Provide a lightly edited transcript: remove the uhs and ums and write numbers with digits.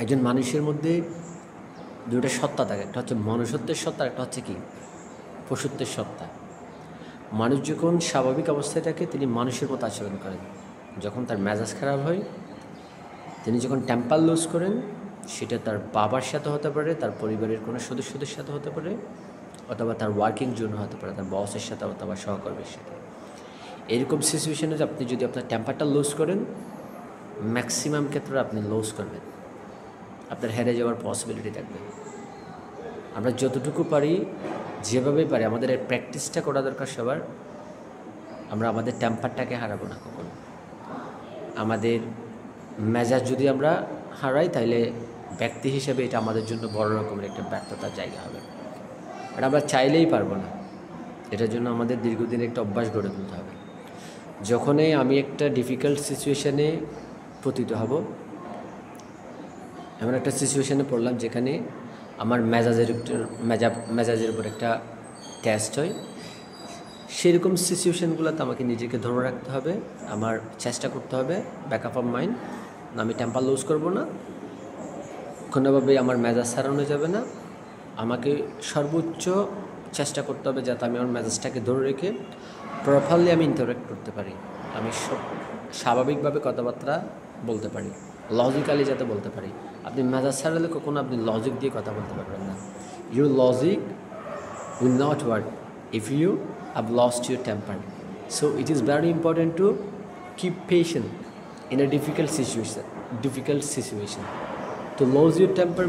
একজন মানুষের মধ্যে দুটো সত্তা থাকে, একটা হচ্ছে মনুষ্যত্বের সত্তা, একটা হচ্ছে কি পশুত্বের সত্তা। মানুষ যখন স্বাভাবিক অবস্থায় থাকে তিনি মানুষের মতো আচরণ করেন। যখন তার মেজাজ খারাপ হয়, তিনি যখন টেম্পার লুজ করেন, সেটা তার বাবার সাথে হতে পারে, তার পরিবারের কোনো সদস্যদের সাথে হতে পারে, অথবা তার ওয়ার্কিং জন্য হতে পারে, তার বসের সাথে অথবা সহকর্মীর সাথে। এরকম সিচুয়েশনে আপনি যদি আপনার টেম্পারটা লুজ করেন, ম্যাক্সিমাম ক্ষেত্রে আপনি লুজ করবেন, আপনার হেরে যাওয়ার পসিবিলিটি থাকবে। আমরা যতটুকু পারি, যেভাবে পারি, আমাদের এই প্র্যাকটিসটা করা দরকার সবার। আমরা আমাদের টেম্পারটাকে হারাবো না কখনো। আমাদের মেজাজ যদি আমরা হারাই, তাহলে ব্যক্তি হিসেবে এটা আমাদের জন্য বড় রকমের একটা ব্যর্থতার জায়গা হবে। এটা আমরা চাইলেই পারবো না। এটার জন্য আমাদের দীর্ঘদিন একটা অভ্যাস গড়ে তুলতে হবে। যখনই আমি একটা ডিফিকাল্ট সিচুয়েশানে পতিত হব, এমন একটা সিচুয়েশানে পড়লাম যেখানে আমার মেজাজের উপর একটা টেস্ট হয়, সেরকম সিচুয়েশানগুলোতে আমাকে নিজেকে ধরে রাখতে হবে। আমার চেষ্টা করতে হবে ব্যাকআপ অফ মাইন্ড, আমি টেম্পার লুজ করবো না, কোনোভাবেই আমার মেজাজ সারানো যাবে না। আমাকে সর্বোচ্চ চেষ্টা করতে হবে যাতে আমি আমার মেজাজটাকে ধরে রেখে প্রপারলি আমি ইন্টারেক্ট করতে পারি, আমি স্বাভাবিকভাবে কথাবার্তা বলতে পারি, লজিক্যালি যাতে বলতে পারি। আপনি মেজাজ ছাড়ালে কখনো আপনি লজিক দিয়ে কথা বলতে পারবেন না। Your logic will not work if you have lost your temper. So it is very important to keep patient in a difficult situation. To lose your temper